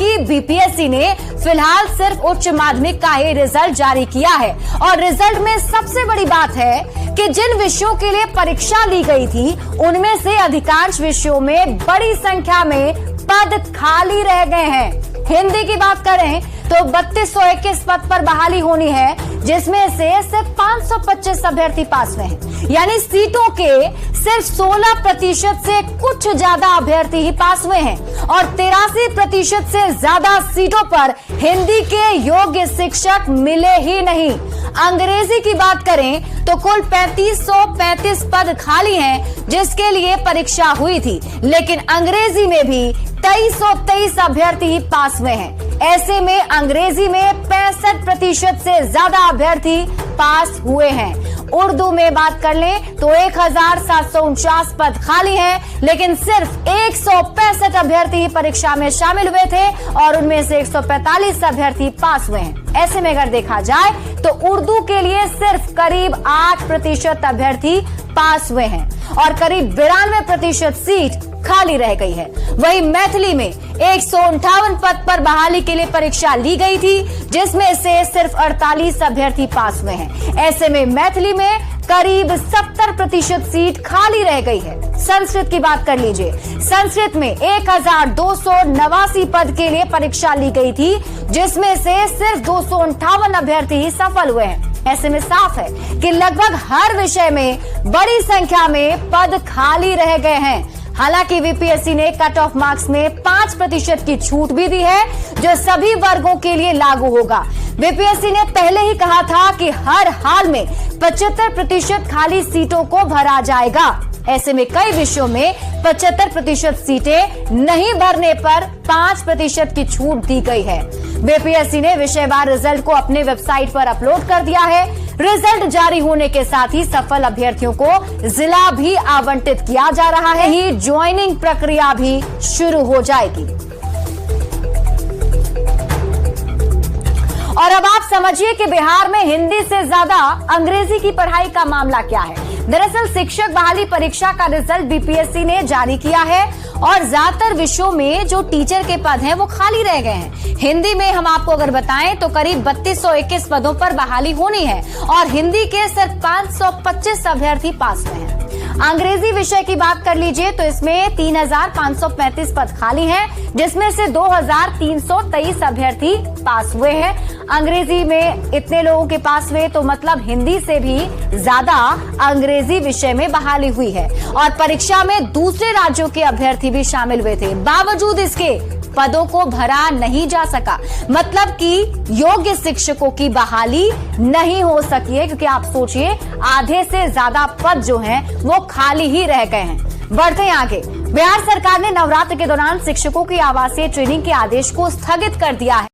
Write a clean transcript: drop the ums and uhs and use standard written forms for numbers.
हालांकि बीपीएससी ने फिलहाल सिर्फ उच्च माध्यमिक का ही रिजल्ट जारी किया है और रिजल्ट में सबसे बड़ी बात है कि जिन विषयों के लिए परीक्षा ली गई थी उनमें से अधिकांश विषयों में बड़ी संख्या में पद खाली रह गए हैं। हिंदी की बात करें तो 3221 पद पर बहाली होनी है, जिसमें से सिर्फ 525 अभ्यर्थी पास हुए हैं, यानी सीटों के सिर्फ 16% से कुछ ज्यादा अभ्यर्थी ही पास हुए हैं और 83% से ज्यादा सीटों पर हिंदी के योग्य शिक्षक मिले ही नहीं। अंग्रेजी की बात करें तो कुल 3535 पद खाली हैं, जिसके लिए परीक्षा हुई थी, लेकिन अंग्रेजी में भी 2323 अभ्यर्थी ही पास हुए हैं। ऐसे में अंग्रेजी में 65% से ज्यादा अभ्यर्थी पास हुए हैं। उर्दू में बात कर लें तो 1749 पद खाली हैं, लेकिन सिर्फ 165 अभ्यर्थी ही परीक्षा में शामिल हुए थे और उनमें से 145 अभ्यर्थी पास हुए हैं। ऐसे में अगर देखा जाए तो उर्दू के लिए सिर्फ करीब 8% अभ्यर्थी पास हुए हैं और करीब 92% सीट खाली रह गई है। वहीं मैथिली में 158 पद पर बहाली के लिए परीक्षा ली गई थी, जिसमें से सिर्फ 48 अभ्यर्थी पास हुए हैं। ऐसे में मैथिली में करीब 70% सीट खाली रह गई है। संस्कृत की बात कर लीजिए। संस्कृत में 1289 पद के लिए परीक्षा ली गई थी, जिसमें से सिर्फ 258 अभ्यर्थी ही सफल हुए हैं। ऐसे में साफ है कि लगभग हर विषय में बड़ी संख्या में पद खाली रह गए हैं। हालांकि बीपीएससी ने कट ऑफ मार्क्स में 5% की छूट भी दी है, जो सभी वर्गों के लिए लागू होगा। बीपीएससी ने पहले ही कहा था कि हर हाल में 75% खाली सीटों को भरा जाएगा। ऐसे में कई विषयों में 75% सीटें नहीं भरने पर 5% की छूट दी गई है। बीपीएससी ने विषयवार रिजल्ट को अपने वेबसाइट पर अपलोड कर दिया है। रिजल्ट जारी होने के साथ ही सफल अभ्यर्थियों को जिला भी आवंटित किया जा रहा है। ही ज्वाइनिंग प्रक्रिया भी शुरू हो जाएगी। और अब आप समझिए कि बिहार में हिंदी से ज्यादा अंग्रेजी की पढ़ाई का मामला क्या है। दरअसल शिक्षक बहाली परीक्षा का रिजल्ट बीपीएससी ने जारी किया है और ज्यादातर विषयों में जो टीचर के पद हैं वो खाली रह गए हैं। हिंदी में हम आपको अगर बताएं तो करीब 3221 पदों पर बहाली होनी है और हिंदी के सिर्फ 525 अभ्यर्थी पास हुए हैं। अंग्रेजी विषय की बात कर लीजिए तो इसमें 3535 पद खाली हैं, जिसमें से 2323 अभ्यर्थी पास हुए हैं। अंग्रेजी में इतने लोगों के पास हुए तो मतलब हिंदी से भी ज्यादा अंग्रेजी विषय में बहाली हुई है और परीक्षा में दूसरे राज्यों के अभ्यर्थी भी शामिल हुए थे। बावजूद इसके पदों को भरा नहीं जा सका, मतलब कि योग्य शिक्षकों की बहाली नहीं हो सकी है, क्योंकि आप सोचिए आधे से ज्यादा पद जो हैं वो खाली ही रह गए हैं। बढ़ते हैं आगे। बिहार सरकार ने नवरात्र के दौरान शिक्षकों की आवासीय ट्रेनिंग के आदेश को स्थगित कर दिया है।